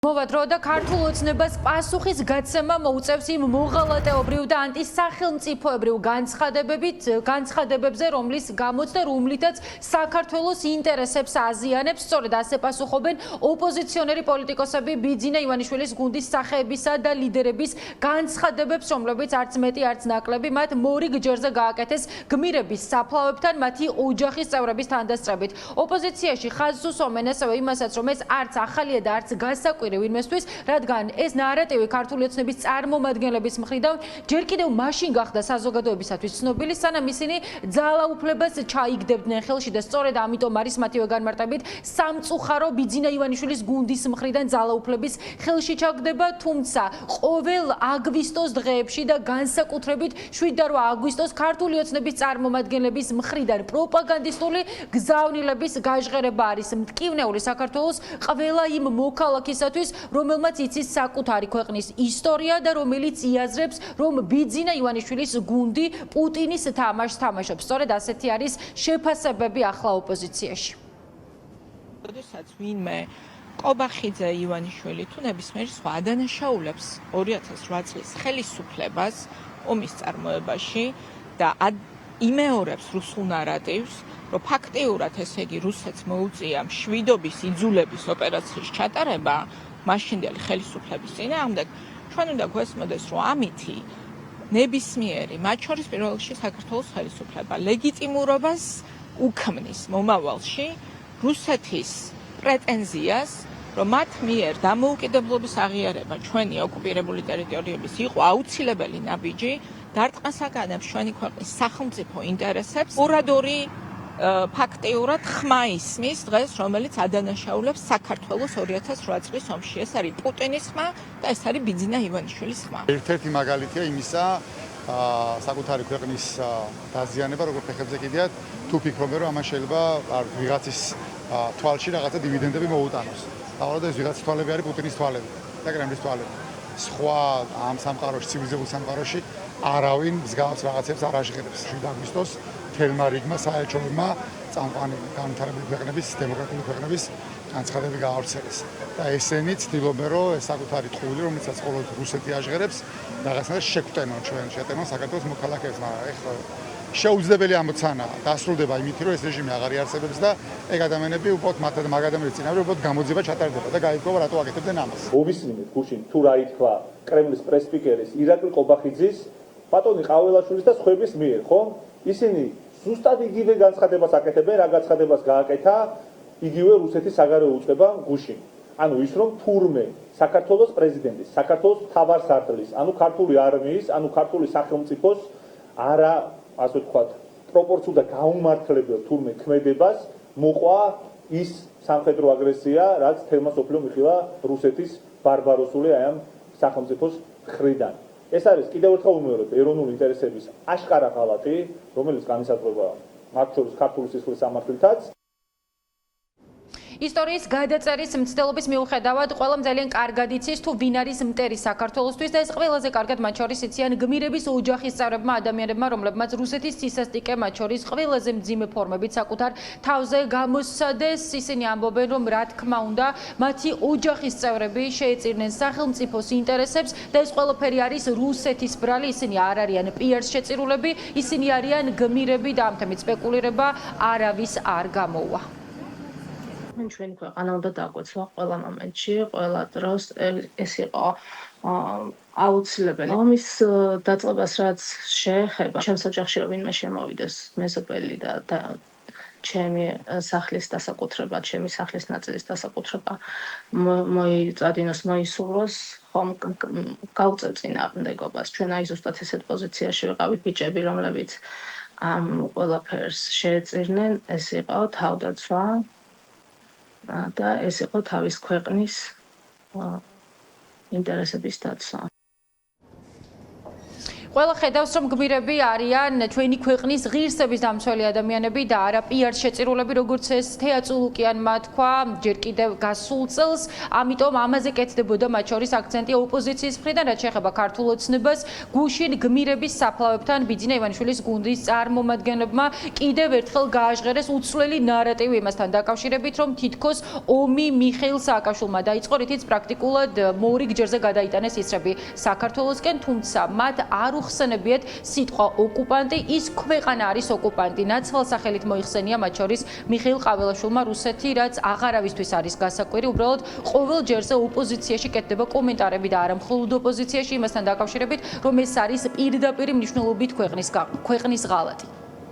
მოვადრო და ქართულ ოცნებას პასუხის გაცემა მოუწევს იმ მოღალატეობრივ და ანტისახელმწიფოებრივ განცხადებებზე, რომლის გამოც და რომლითაც საქართველოს ინტერესებს აზიანებს. სწორედ ასე პასუხობენ ოპოზიციონერი პოლიტიკოსები ბიძინა ივანიშვილის გუნდის სახეებისა და ლიდერების განცხადებებს, რომლებიც არც მეტი, არც ნაკლები მათ მორიგ ჯერზე გააკეთეს გმირების საფლავებთან მათი ოჯახის წევრების თანდასწრებით. ოპოზიციაში ხაზს უსვამენ ასევე იმასაც, რომ ეს არც ახალია და არც გასაკვირი ვინმესთვის, რადგან ეს ნარატივი ქართული ოცნების წარმომადგენლების მხრიდან ჯერ კიდევ მაშინ გახდა საზოგადოებისათვის ცნობილი, სანამ ისინი ძალაუფლებას ჩაიგდებდნენ ხელში და სწორედ ამიტომ არის მათივე განმარტებით სამწუხარო ბიძინა ივანიშვილის გუნდის მხრიდან ძალაუფლების ხელში ჩაგდება, თუმცა ყოველ აგვისტოს დღეებში და განსაკუთრებით 7 აგვისტოს ქართული ოცნების წარმომადგენლების მხრიდან პროპაგანდისტული გზავნილების გაჟღერება არის მტკივნეული საქართველოს ყველა იმ მოქალაქისათვის, რომელმაც იცის საკუთარი ქვეყნის ისტორია და რომელიც იაზრებს, რომ ბიძინა ივანიშვილის გუნდი პუტინის თამაშს თამაშობს. სწორედ ასეთი არის შეფასებები ახლა ოპოზიციაში. როდესაც ვინმე ყობახიძე ივანიშვილი თუ ნებისმიერ სხვა ადანაშაულებს 2008 წლის ხელისუფლებას ომის წარმოებაში და იმეორებს რუსულ ნარატივს, რომ ფაქტიურად ესე იგი რუსეთს მოუწია მშვიდობის იძულების ოპერაციის ჩატარება მაშინდელი ხელისუფლების წინააღმდეგ, ჩვენ უნდა გვესმოდეს, რომ ამითი ნებისმიერი, მათ შორის პირველ რიგში საქართველოს ხელისუფლება ლეგიტიმურობას უქმნის მომავალში რუსეთის პრეტენზიას, რომ მათ მიერ დამოუკიდებლობის აღიარება ჩვენი ოკუპირებული ტერიტორიების იყო აუცილებელი ნაბიჯი დარტყმას აკანებს ჩვენი ქვეყნის სახელმწიფო ინტერესებს. ორადორი ფაქტიურად ხმა ისმის დღეს, რომელიც ადანაშაულებს საქართველოს 2008 წლის ომში. ეს არის პუტინის ხმა და ეს არის ბიძინა ივანიშვილის ხმა. ერთ-ერთი მაგალითია იმისა, საკუთარი ქვეყნის დაზიანება, როგორ ფეხებზე კიდიათ, თუ ფიქრობენ, რომ ამან შეიძლება ვიღაცის თვალში რაღაცა დივიდენდები მოუტანოს. თავად ეს ვიღაცის თვალები არის პუტინის თვალები და კრემლის თვალები. სხვა ამ სამყაროში, ცივილიზებულ სამყაროში არავინ მსგავს რაღაცებს არ აღიღებს. 7 აგვისტოს თელმა რიგმა საელჩოებმა წამყვანი განვითარებული ქვეყნების, დემოკრატიული ქვეყნების განცხადები გაავრცელეს. და ესენი ცდილობენ, რომ ეს საკუთარი ტყუილი, რომელსაც მხოლოდ რუსეთი აღიღებს, რაღაცნაირად შეგვტენონ ჩვენ, შეტენონ საქართველოს მოქალაქეებს, მაგრამ ეხლა შეუძლებელი ამოცანა დასრულდება იმით, რომ ეს რეჟიმი აღარ იარსებებს და ეგ ადამიანები უბრალოდ მაგ ადამიანების წინააღმდეგ უბრალოდ გამოძიება ჩატარდება და გაიგოვა რატო აკეთებდნენ ამას. მოვისმინეთ გუშინ თუ რა ითქვა კრემლის პრეს-სპიკერის ირაკლი ყობახიძის, ბატონი ყაველაშვილის და სხვების მიერ, ხო? ისინი ზუსტად იგივე განცხადებას აკეთებენ, რა განცხადებას გააკეთა იგივე რუსეთის საგარეო უწყებამ გუშინ. ანუ ის რომ თურმე საქართველოს პრეზიდენტის, საქართველოს მთავარსარდლის, ანუ ქართული არმიის, ანუ ქართული სახელმწიფოს არა, ასე ვთქვათ, პროპორციულ და გაუმართლებელ თურმე ქმედებას მოყვა ის სამხედრო აგრესია, რაც თელმა სოფლიო მიხილა რუსეთის ბარბაროსული აი ამ სახელმწიფოს მხრიდან. ეს არის კიდევ ერთხელ ვუმეორებ ეროვნული ინტერესების აშკარა ღალატი, რომელიც განისაზღვრება მათ შორის ქართული სისხლის სამართლითაც. ისტორიის გადაწერის მცდელობის მიუხედავად ყველამ ძალიან კარგად იცის თუ ვინ არის მტერი საქართველოსთვის და ეს ყველაზე კარგად მათ შორის იციან გმირების ოჯახის წევრებმა ადამიანებმა, რომლებმაც რუსეთის ცისასტიკე მათ შორის ყველაზე მძიმე ფორმებით საკუთარ თავზე გამოსცადეს. ისინი ამბობენ, რომ რა თქმა უნდა მათი ოჯახის წევრები შეეწირნენ სახელმწიფოს ინტერესებს და ეს ყველაფერი არის რუსეთის ბრალი. ისინი არ არიან პიარს შეწირულები, ისინი არიან გმირები და ამიტომ სპეკულირება არავის არ გამოუვა. ჩვენი ქვეყანა უნდა დაგვეცვა ყველა მომენტში, ყველა დროს ეს იყო აუცილებელი. ომის დაწყებას რაც შეეხება, ჩემს ოჯახში რომ ვინმე შემოვიდეს მეზობელი და ჩემი სახლის დასაკუთრება, ჩემი სახლის ნაწილის დასაკუთრება მოიწადინოს, მოისურვოს, ხომ გავწევ წინააღმდეგობას. ჩვენ აი ზუსტად ესეთ პოზიციაში ვიყავით ბიჭები, რომლებიც ამ ყველაფერს შეეწირნენ, ეს იყო თავდაცვა და ეს იყო თავის ქვეყნის ინტერესების დაცვა. ყველა ხედავს, რომ გმირები არიან ჩვენი ქვეყნის ღირსების დამცველი ადამიანები და არა პიარ შეწირულები, როგორც ეს თეატ ლუკიანმა თქვა ჯერ კიდევ გასულ წელს, ამიტომ ამაზე კეთდებოდა მათ შორის აქცენტი ოპოზიციის მხრიდან, რაც შეეხება ქართულ ოცნებას, გუშინ გმირების საფლავებთან ბიძინა ივანიშვილის გუნდის წარმომადგენლებმა კიდევ ერთხელ გააჟღერეს უცვლელი ნარატივი იმასთან დაკავშირებით, რომ თითქოს ომი მიხეილ სააკაშვილმა დაიწყო, რითიც პრაქტიკულად მორიგ ჯერზე გადაიტანეს ისრები საქართველოსკენ, თუმცა მათ არ უხსენებიათ სიტყვა ოკუპანტი, ის ქვეყანა არის ოკუპანტი. ნაცვალ სახელით მოიხსენია მათ შორის მიხეილ ყაველაშვილმა რუსეთი, რაც აღარავისთვის არის გასაკვირი, უბრალოდ ყოველ ჯერზე ოპოზიციაში კეთდება კომენტარები და არა მხოლოდ ოპოზიციაში იმასთან დაკავშირებით, რომ ეს არის პირდაპირი მნიშვნელობით ქვეყნის ღალატი.